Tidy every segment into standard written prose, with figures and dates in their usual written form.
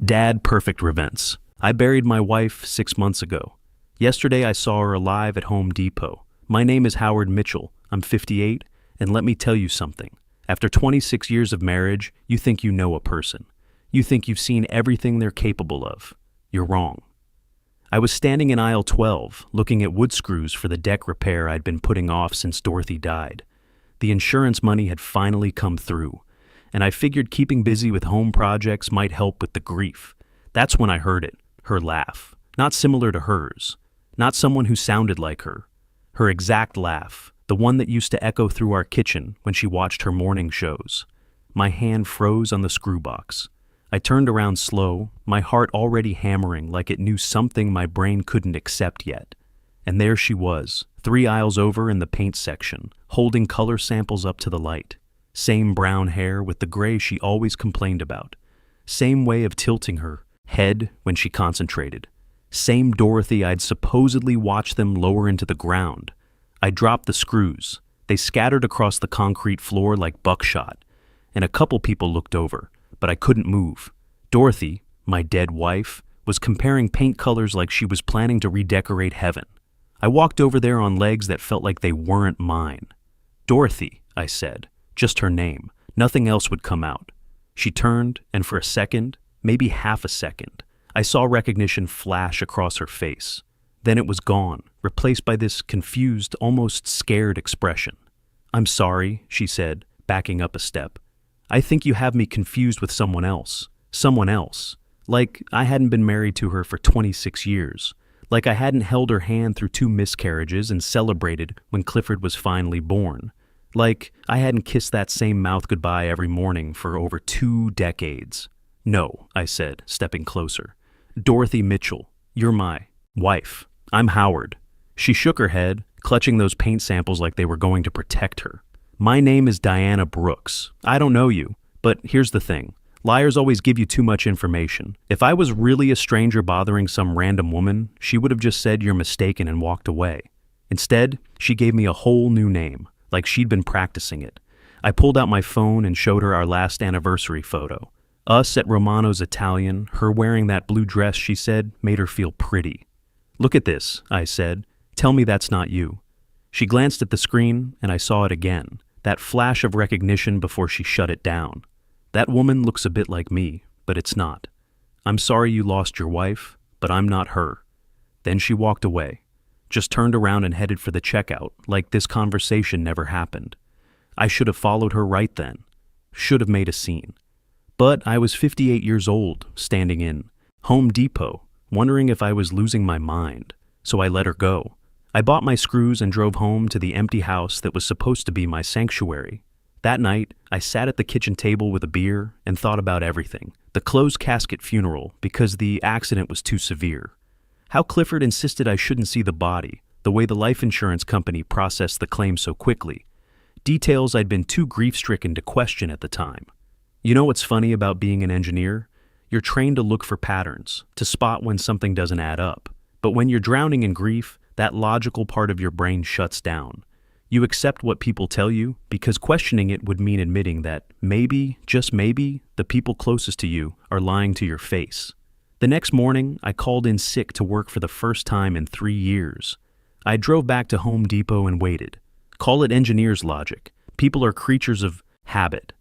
Dad, perfect events. I buried my wife 6 months ago. Yesterday I saw her alive at Home Depot. My name is Howard Mitchell. I'm 58, and let me tell you something. After 26 years of marriage, you think you know a person. You think you've seen everything they're capable of. You're wrong. I was standing in aisle 12, looking at wood screws for the deck repair I'd been putting off since Dorothy died. The insurance money had finally come through, and I figured keeping busy with home projects might help with the grief. That's when I heard it, her laugh. Not similar to hers. Not someone who sounded like her. Her exact laugh, the one that used to echo through our kitchen when she watched her morning shows. My hand froze on the screw box. I turned around slow, my heart already hammering like it knew something my brain couldn't accept yet. And there she was, 3 aisles over in the paint section, holding color samples up to the light. Same brown hair with the gray she always complained about. Same way of tilting her head when she concentrated. Same Dorothy I'd supposedly watched them lower into the ground. I dropped the screws. They scattered across the concrete floor like buckshot, and a couple people looked over, but I couldn't move. Dorothy, my dead wife, was comparing paint colors like she was planning to redecorate heaven. I walked over there on legs that felt like they weren't mine. "Dorothy," I said, just her name. Nothing else would come out. She turned, and for a second, maybe half a second, I saw recognition flash across her face. Then it was gone, replaced by this confused, almost scared expression. "I'm sorry," she said, backing up a step. "I think you have me confused with someone else. Someone else. Like I hadn't been married to her for 26 years. Like I hadn't held her hand through 2 miscarriages and celebrated when Clifford was finally born. Like I hadn't kissed that same mouth goodbye every morning for over 2 decades. No," I said, stepping closer. "Dorothy Mitchell, you're my wife. I'm Howard." She shook her head, clutching those paint samples like they were going to protect her. "My name is Diana Brooks. I don't know you, but here's the thing. Liars always give you too much information. If I was really a stranger bothering some random woman, she would have just said you're mistaken and walked away. Instead, she gave me a whole new name, like she'd been practicing it. I pulled out my phone and showed her our last anniversary photo. Us at Romano's Italian, her wearing that blue dress she said made her feel pretty. "Look at this," I said. "Tell me that's not you." She glanced at the screen, and I saw it again, that flash of recognition before she shut it down. "That woman looks a bit like me, but it's not. I'm sorry you lost your wife, but I'm not her." Then she walked away, just turned around and headed for the checkout, like this conversation never happened. I should have followed her right then. Should have made a scene. But I was 58 years old, standing in Home Depot, wondering if I was losing my mind, so I let her go. I bought my screws and drove home to the empty house that was supposed to be my sanctuary. That night, I sat at the kitchen table with a beer and thought about everything. The closed casket funeral, because the accident was too severe. How Clifford insisted I shouldn't see the body, the way the life insurance company processed the claim so quickly. Details I'd been too grief-stricken to question at the time. You know what's funny about being an engineer? You're trained to look for patterns, to spot when something doesn't add up. But when you're drowning in grief, that logical part of your brain shuts down. You accept what people tell you because questioning it would mean admitting that maybe, just maybe, the people closest to you are lying to your face. The next morning, I called in sick to work for the first time in 3 years. I drove back to Home Depot and waited. Call it engineer's logic. People are creatures of habit.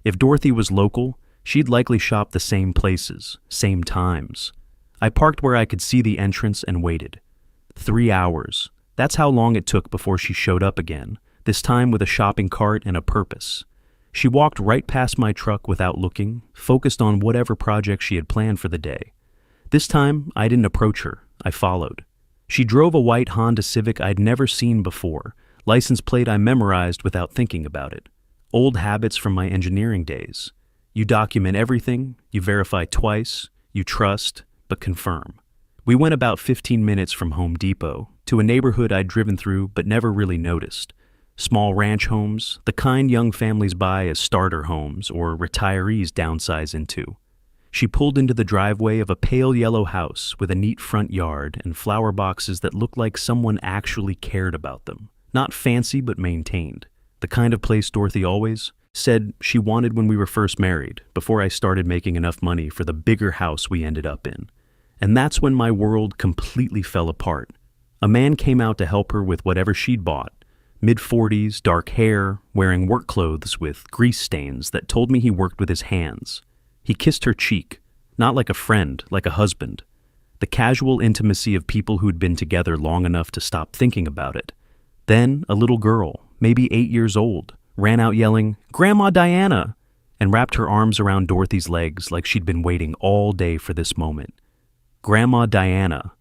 If Dorothy was local, she'd likely shop the same places, same times. I parked where I could see the entrance and waited. 3 hours. That's how long it took before she showed up again, this time with a shopping cart and a purpose. She walked right past my truck without looking, focused on whatever project she had planned for the day. This time, I didn't approach her. I followed. She drove a white Honda Civic I'd never seen before, license plate I memorized without thinking about it. Old habits from my engineering days. You document everything, you verify twice, you trust, but confirm. We went about 15 minutes from Home Depot to a neighborhood I'd driven through but never really noticed. Small ranch homes, the kind young families buy as starter homes or retirees downsize into. She pulled into the driveway of a pale yellow house with a neat front yard and flower boxes that looked like someone actually cared about them. Not fancy but maintained. The kind of place Dorothy always Said she wanted when we were first married, before I started making enough money for the bigger house we ended up in. And that's when my world completely fell apart. A man came out to help her with whatever she'd bought. Mid-40s, dark hair, wearing work clothes with grease stains that told me he worked with his hands. He kissed her cheek, not like a friend, like a husband. The casual intimacy of people who'd been together long enough to stop thinking about it. Then a little girl, maybe 8 years old, ran out yelling, "Grandma Diana!" and wrapped her arms around Dorothy's legs like she'd been waiting all day for this moment. Grandma Diana.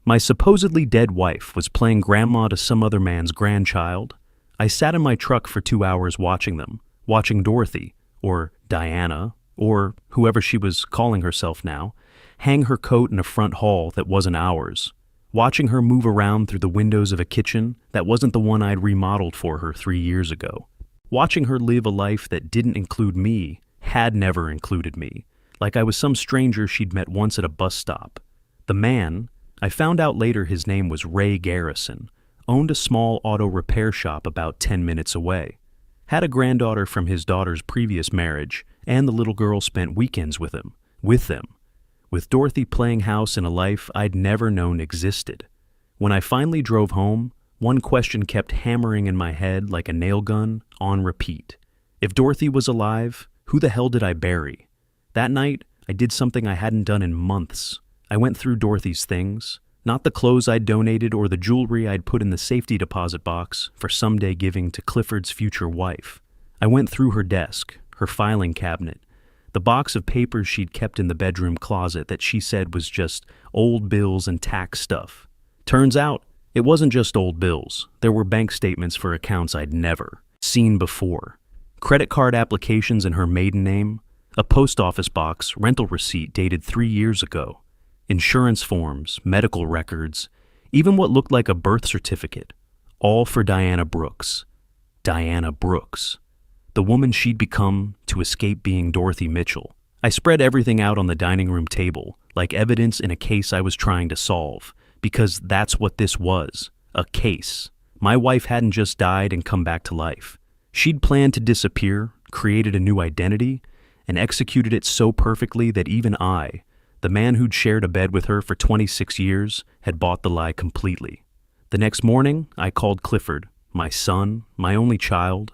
My supposedly dead wife was playing grandma to some other man's grandchild. I sat in my truck for 2 hours watching them, watching Dorothy, or Diana, or whoever she was calling herself now, hang her coat in a front hall that wasn't ours, watching her move around through the windows of a kitchen that wasn't the one I'd remodeled for her 3 years ago, watching her live a life that didn't include me, had never included me, like I was some stranger she'd met once at a bus stop. The man, I found out later his name was Ray Garrison, owned a small auto repair shop about 10 minutes away, had a granddaughter from his daughter's previous marriage, and the little girl spent weekends with him, with Dorothy playing house in a life I'd never known existed. When I finally drove home, one question kept hammering in my head like a nail gun, on repeat. If Dorothy was alive, who the hell did I bury? That night, I did something I hadn't done in months. I went through Dorothy's things, not the clothes I'd donated or the jewelry I'd put in the safety deposit box for someday giving to Clifford's future wife. I went through her desk, her filing cabinet, the box of papers she'd kept in the bedroom closet that she said was just old bills and tax stuff. Turns out, it wasn't just old bills. There were bank statements for accounts I'd never seen before, credit card applications in her maiden name, a post office box rental receipt dated 3 years ago, insurance forms, medical records, even what looked like a birth certificate, all for Diana Brooks. Diana Brooks. The woman she'd become to escape being Dorothy Mitchell. I spread everything out on the dining room table, like evidence in a case I was trying to solve, because that's what this was, a case. My wife hadn't just died and come back to life. She'd planned to disappear, created a new identity, and executed it so perfectly that even I, the man who'd shared a bed with her for 26 years, had bought the lie completely. The next morning, I called Clifford, my son, my only child,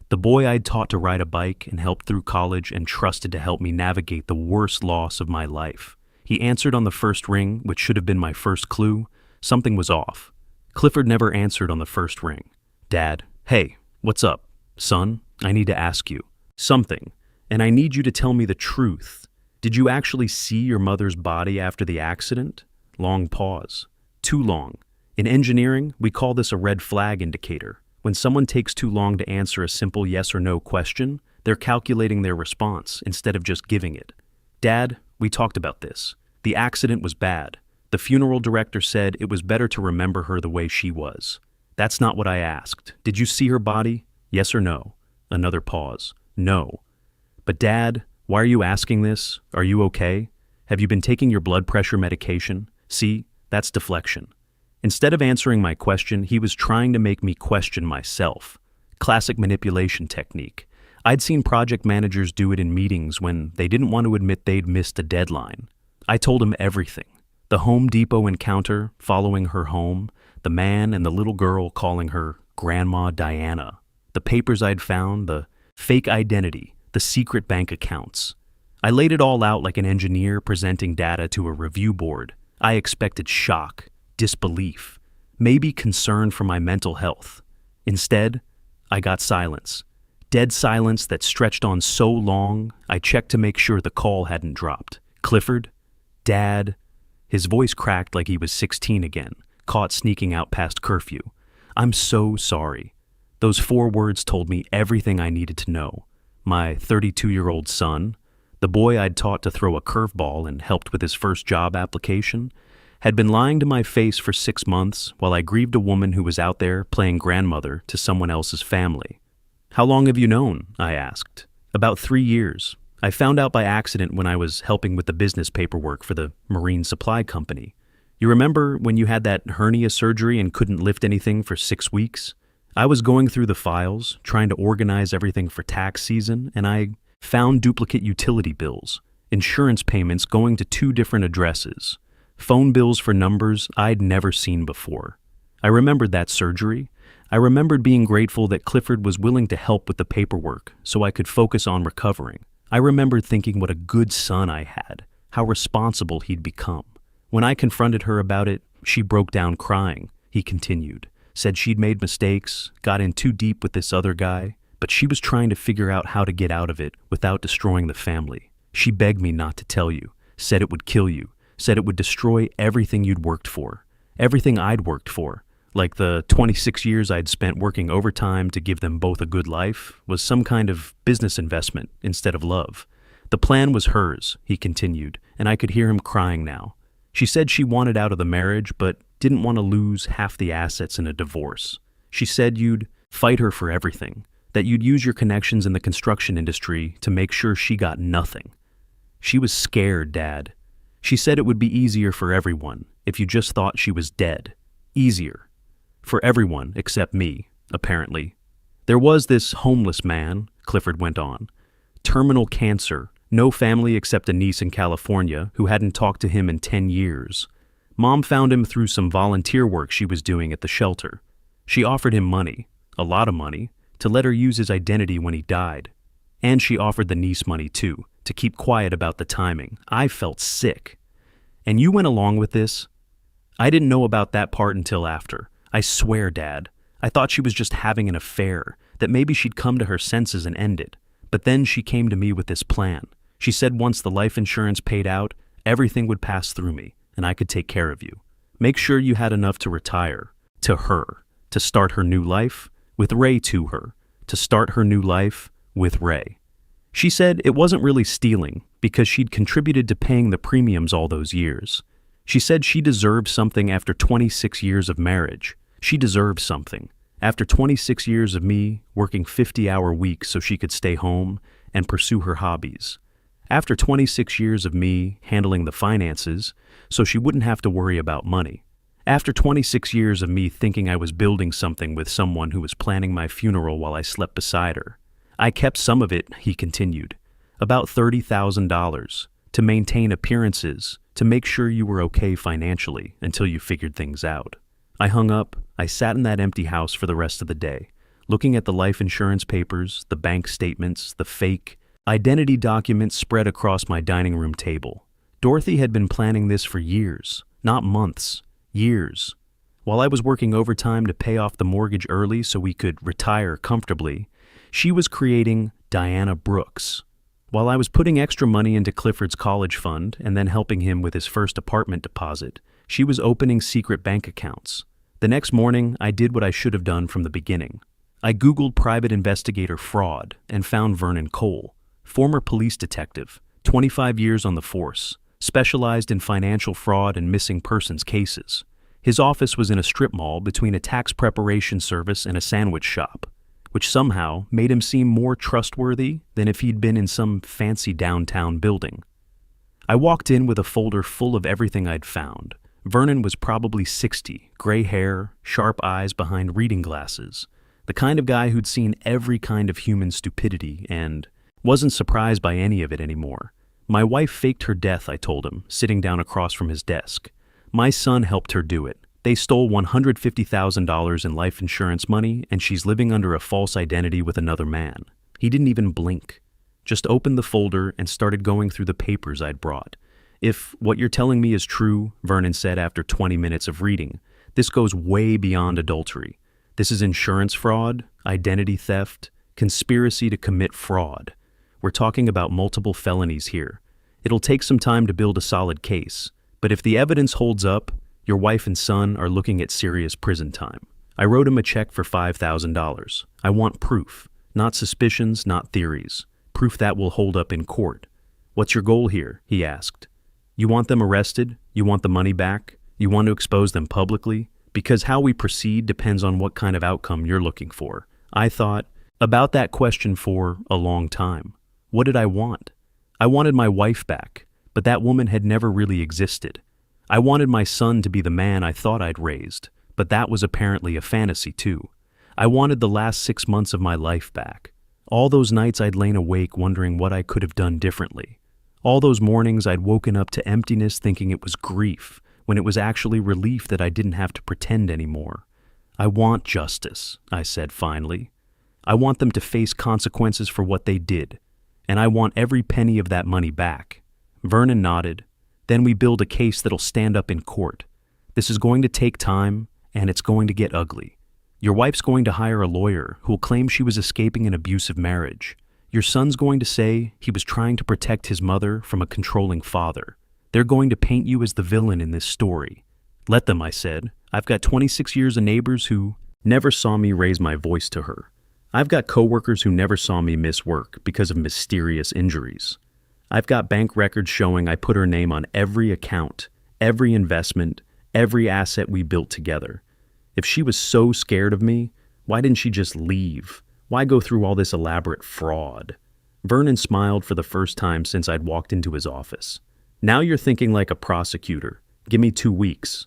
the boy I'd taught to ride a bike and helped through college and trusted to help me navigate the worst loss of my life. He answered on the first ring, which should have been my first clue. Something was off. Clifford never answered on the first ring. "Dad, hey, what's up? Son, I need to ask you something, and I need you to tell me the truth. Did you actually see your mother's body after the accident?" Long pause. Too long. In engineering, we call this a red flag indicator. When someone takes too long to answer a simple yes or no question, they're calculating their response instead of just giving it. "Dad, we talked about this. The accident was bad. The funeral director said it was better to remember her the way she was." "That's not what I asked. Did you see her body? Yes or no?" Another pause. "No." "But Dad, why are you asking this? Are you okay? Have you been taking your blood pressure medication?" See, that's deflection. Instead of answering my question, he was trying to make me question myself. Classic manipulation technique. I'd seen project managers do it in meetings when they didn't want to admit they'd missed a deadline. I told him everything. The Home Depot encounter, following her home, the man and the little girl calling her Grandma Diana, the papers I'd found, the fake identity, the secret bank accounts. I laid it all out like an engineer presenting data to a review board. I expected shock, disbelief, maybe concern for my mental health. Instead, I got silence. Dead silence that stretched on so long, I checked to make sure the call hadn't dropped. "Clifford? Dad?" His voice cracked like he was 16 again, caught sneaking out past curfew. "I'm so sorry." Those 4 words told me everything I needed to know. My 32-year-old son, the boy I'd taught to throw a curveball and helped with his first job application, had been lying to my face for 6 months while I grieved a woman who was out there playing grandmother to someone else's family. "How long have you known?" I asked. "About 3 years. I found out by accident when I was helping with the business paperwork for the marine supply company. You remember when you had that hernia surgery and couldn't lift anything for 6 weeks? I was going through the files, trying to organize everything for tax season, and I found duplicate utility bills, insurance payments going to 2 different addresses, phone bills for numbers I'd never seen before. I remembered that surgery. I remembered being grateful that Clifford was willing to help with the paperwork so I could focus on recovering. I remembered thinking what a good son I had, how responsible he'd become. When I confronted her about it, she broke down crying, he continued, said she'd made mistakes, got in too deep with this other guy, but she was trying to figure out how to get out of it without destroying the family. She begged me not to tell you, said it would kill you, said it would destroy everything you'd worked for, everything I'd worked for, like the 26 years I'd spent working overtime to give them both a good life was some kind of business investment instead of love. The plan was hers, he continued, and I could hear him crying now. She said she wanted out of the marriage, but didn't want to lose half the assets in a divorce. She said you'd fight her for everything, that you'd use your connections in the construction industry to make sure she got nothing. She was scared, Dad. She said it would be easier for everyone if you just thought she was dead. Easier. For everyone except me, apparently. There was this homeless man, Clifford went on. Terminal cancer, no family except a niece in California who hadn't talked to him in 10 years. Mom found him through some volunteer work she was doing at the shelter. She offered him money, a lot of money, to let her use his identity when he died. And she offered the niece money too, to keep quiet about the timing. I felt sick. And you went along with this? I didn't know about that part until after. I swear, Dad. I thought she was just having an affair, that maybe she'd come to her senses and end it. But then she came to me with this plan. She said once the life insurance paid out, everything would pass through me, and I could take care of you. Make sure you had enough to retire. To her. To start her new life. With Ray to her. To start her new life with Ray. She said it wasn't really stealing, because she'd contributed to paying the premiums all those years. She said she deserved something after 26 years of marriage. She deserved something. After 26 years of me working 50-hour weeks so she could stay home and pursue her hobbies. After 26 years of me handling the finances so she wouldn't have to worry about money. After 26 years of me thinking I was building something with someone who was planning my funeral while I slept beside her. I kept some of it, he continued, about $30,000, to maintain appearances, to make sure you were okay financially until you figured things out. I hung up. I sat in that empty house for the rest of the day, looking at the life insurance papers, the bank statements, the fake identity documents spread across my dining room table. Dorothy had been planning this for years, not months, years. While I was working overtime to pay off the mortgage early so we could retire comfortably, she was creating Diana Brooks. While I was putting extra money into Clifford's college fund and then helping him with his first apartment deposit, she was opening secret bank accounts. The next morning, I did what I should have done from the beginning. I Googled private investigator fraud and found Vernon Cole, former police detective, 25 years on the force, specialized in financial fraud and missing persons cases. His office was in a strip mall between a tax preparation service and a sandwich shop, which somehow made him seem more trustworthy than if he'd been in some fancy downtown building. I walked in with a folder full of everything I'd found. Vernon was probably 60, gray hair, sharp eyes behind reading glasses, the kind of guy who'd seen every kind of human stupidity and wasn't surprised by any of it anymore. My wife faked her death, I told him, sitting down across from his desk. My son helped her do it. They stole $150,000 in life insurance money, and she's living under a false identity with another man. He didn't even blink. Just opened the folder and started going through the papers I'd brought. If what you're telling me is true, Vernon said after 20 minutes of reading, this goes way beyond adultery. This is insurance fraud, identity theft, conspiracy to commit fraud. We're talking about multiple felonies here. It'll take some time to build a solid case, but if the evidence holds up, your wife and son are looking at serious prison time. I wrote him a check for $5,000. I want proof, not suspicions, not theories. Proof that will hold up in court. What's your goal here? He asked. You want them arrested? You want the money back? You want to expose them publicly? Because how we proceed depends on what kind of outcome you're looking for. I thought about that question for a long time. What did I want? I wanted my wife back, but that woman had never really existed. I wanted my son to be the man I thought I'd raised, but that was apparently a fantasy too. I wanted the last 6 months of my life back. All those nights I'd lain awake wondering what I could have done differently. All those mornings I'd woken up to emptiness thinking it was grief, when it was actually relief that I didn't have to pretend anymore. I want justice, I said finally. I want them to face consequences for what they did, and I want every penny of that money back. Vernon nodded. Then we build a case that'll stand up in court. This is going to take time, and it's going to get ugly. Your wife's going to hire a lawyer who'll claim she was escaping an abusive marriage. Your son's going to say he was trying to protect his mother from a controlling father. They're going to paint you as the villain in this story. Let them, I said. I've got 26 years of neighbors who never saw me raise my voice to her. I've got coworkers who never saw me miss work because of mysterious injuries. I've got bank records showing I put her name on every account, every investment, every asset we built together. If she was so scared of me, why didn't she just leave? Why go through all this elaborate fraud? Vernon smiled for the first time since I'd walked into his office. Now you're thinking like a prosecutor. Give me 2 weeks.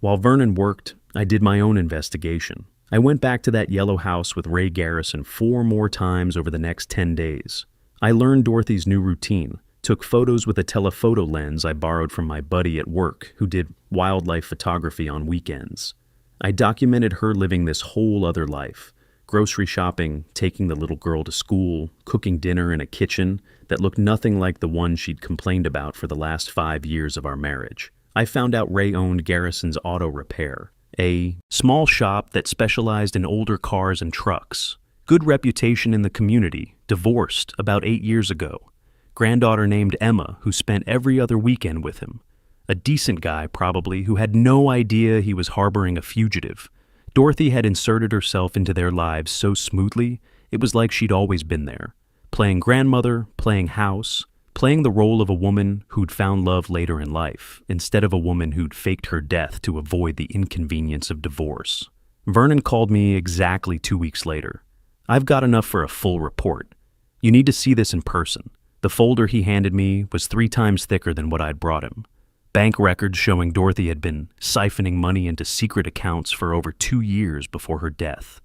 While Vernon worked, I did my own investigation. I went back to that yellow house with Ray Garrison 4 more times over the next 10 days. I learned Dorothy's new routine, took photos with a telephoto lens I borrowed from my buddy at work who did wildlife photography on weekends. I documented her living this whole other life, grocery shopping, taking the little girl to school, cooking dinner in a kitchen that looked nothing like the one she'd complained about for the last 5 years of our marriage. I found out Ray owned Garrison's Auto Repair, a small shop that specialized in older cars and trucks. Good reputation in the community, divorced about 8 years ago. Granddaughter named Emma, who spent every other weekend with him. A decent guy, probably, who had no idea he was harboring a fugitive. Dorothy had inserted herself into their lives so smoothly, it was like she'd always been there. Playing grandmother, playing house, playing the role of a woman who'd found love later in life, instead of a woman who'd faked her death to avoid the inconvenience of divorce. Vernon called me exactly 2 weeks later. I've got enough for a full report. You need to see this in person. The folder he handed me was 3 times thicker than what I'd brought him. Bank records showing Dorothy had been siphoning money into secret accounts for over 2 years before her death.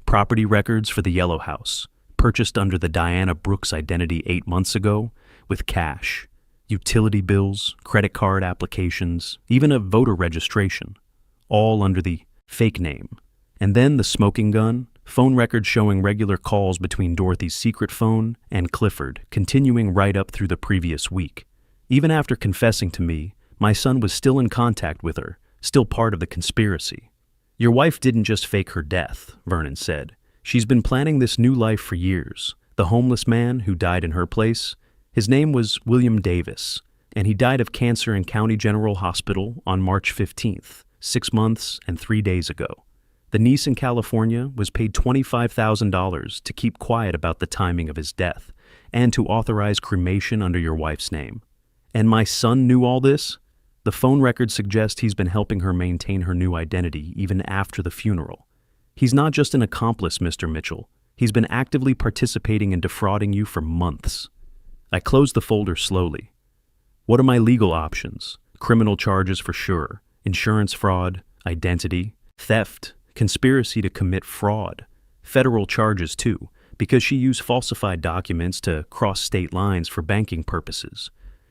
Property records for the Yellow House, purchased under the Diana Brooks identity 8 months ago, with cash. Utility bills, credit card applications, even a voter registration, all under the fake name. And then the smoking gun, phone records showing regular calls between Dorothy's secret phone and Clifford, continuing right up through the previous week. Even after confessing to me, my son was still in contact with her, still part of the conspiracy. Your wife didn't just fake her death, Vernon said. She's been planning this new life for years. The homeless man who died in her place, his name was William Davis, and he died of cancer in County General Hospital on March 15th, 6 months and 3 days ago. The niece in California was paid $25,000 to keep quiet about the timing of his death and to authorize cremation under your wife's name. And my son knew all this? The phone records suggest he's been helping her maintain her new identity even after the funeral. He's not just an accomplice, Mr. Mitchell. He's been actively participating in defrauding you for months. I closed the folder slowly. What are my legal options? Criminal charges for sure, insurance fraud, identity, theft, conspiracy to commit fraud, federal charges too, because she used falsified documents to cross state lines for banking purposes.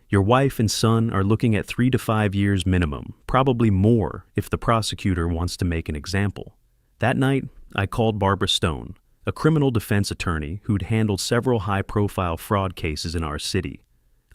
Your wife and son are looking at 3 to 5 years minimum, probably more if the prosecutor wants to make an example. That night, I called Barbara Stone, a criminal defense attorney who'd handled several high-profile fraud cases in our city.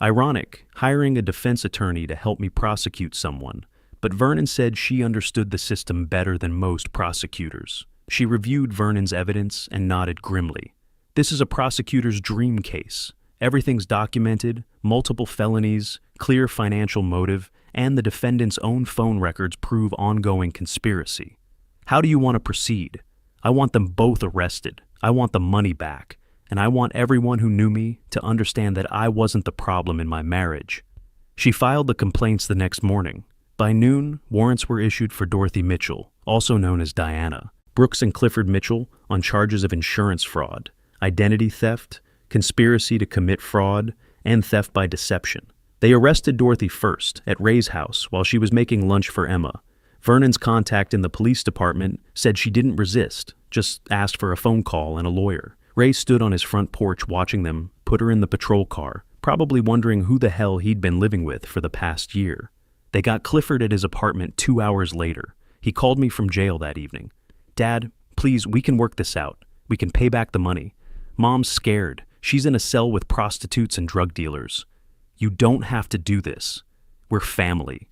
Ironic, hiring a defense attorney to help me prosecute someone, but Vernon said she understood the system better than most prosecutors. She reviewed Vernon's evidence and nodded grimly. This is a prosecutor's dream case. Everything's documented, multiple felonies, clear financial motive, and the defendant's own phone records prove ongoing conspiracy. How do you want to proceed? I want them both arrested. I want the money back. And I want everyone who knew me to understand that I wasn't the problem in my marriage. She filed the complaints the next morning. By noon, warrants were issued for Dorothy Mitchell, also known as Diana, Brooks and Clifford Mitchell on charges of insurance fraud, identity theft, conspiracy to commit fraud, and theft by deception. They arrested Dorothy first at Ray's house while she was making lunch for Emma. Vernon's contact in the police department said she didn't resist, just asked for a phone call and a lawyer. Ray stood on his front porch watching them put her in the patrol car, probably wondering who the hell he'd been living with for the past year. They got Clifford at his apartment 2 hours later. He called me from jail that evening. "Dad, please, we can work this out. We can pay back the money. Mom's scared. She's in a cell with prostitutes and drug dealers. You don't have to do this. We're family."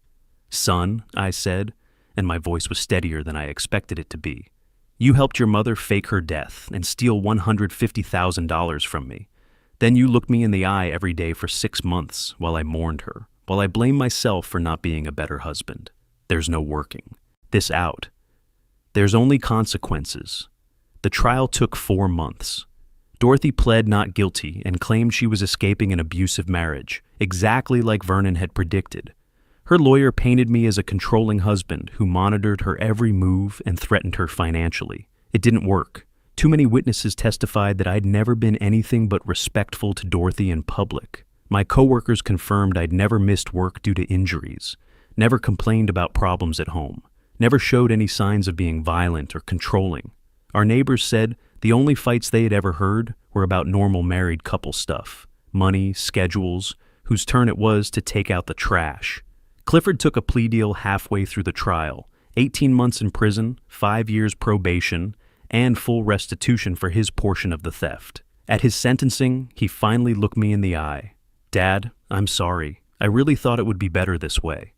"Son," I said, and my voice was steadier than I expected it to be. "You helped your mother fake her death and steal $150,000 from me. Then you looked me in the eye every day for 6 months while I mourned her, while I blamed myself for not being a better husband. There's no working this out. There's only consequences." The trial took 4 months. Dorothy pled not guilty and claimed she was escaping an abusive marriage, exactly like Vernon had predicted. Her lawyer painted me as a controlling husband who monitored her every move and threatened her financially. It didn't work. Too many witnesses testified that I'd never been anything but respectful to Dorothy in public. My coworkers confirmed I'd never missed work due to injuries, never complained about problems at home, never showed any signs of being violent or controlling. Our neighbors said the only fights they had ever heard were about normal married couple stuff, money, schedules, whose turn it was to take out the trash. Clifford took a plea deal halfway through the trial, 18 months in prison, 5 years probation, and full restitution for his portion of the theft. At his sentencing, he finally looked me in the eye. "Dad, I'm sorry. I really thought it would be better this way."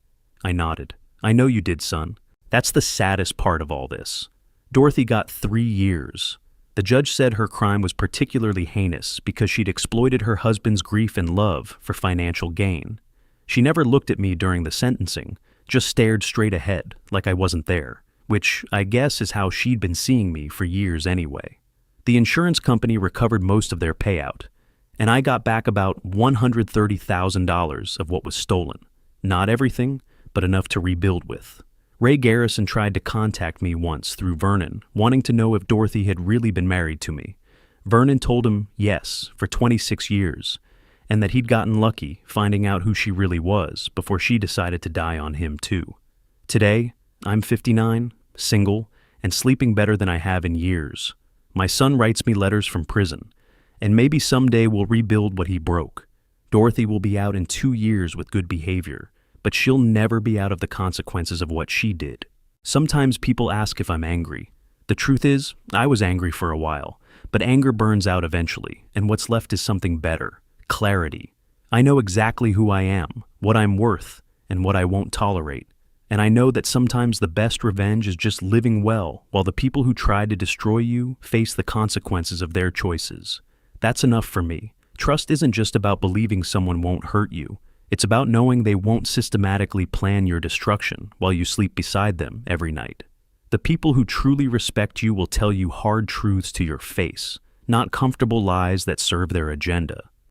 I nodded. "I know you did, son. That's the saddest part of all this. Dorothy got 3 years. The judge said her crime was particularly heinous because she'd exploited her husband's grief and love for financial gain. She never looked at me during the sentencing, just stared straight ahead, like I wasn't there, which I guess is how she'd been seeing me for years anyway. The insurance company recovered most of their payout, and I got back about $130,000 of what was stolen. Not everything, but enough to rebuild with. Ray Garrison tried to contact me once through Vernon, wanting to know if Dorothy had really been married to me. Vernon told him yes, for 26 years, and that he'd gotten lucky finding out who she really was before she decided to die on him too. Today, I'm 59, single, and sleeping better than I have in years. My son writes me letters from prison, and maybe someday we'll rebuild what he broke. Dorothy will be out in 2 years with good behavior, but she'll never be out of the consequences of what she did. Sometimes people ask if I'm angry. The truth is, I was angry for a while, but anger burns out eventually, and what's left is something better, clarity. I know exactly who I am, what I'm worth, and what I won't tolerate. And I know that sometimes the best revenge is just living well while the people who tried to destroy you face the consequences of their choices. That's enough for me. Trust isn't just about believing someone won't hurt you. It's about knowing they won't systematically plan your destruction while you sleep beside them every night. The people who truly respect you will tell you hard truths to your face, not comfortable lies that serve their agenda.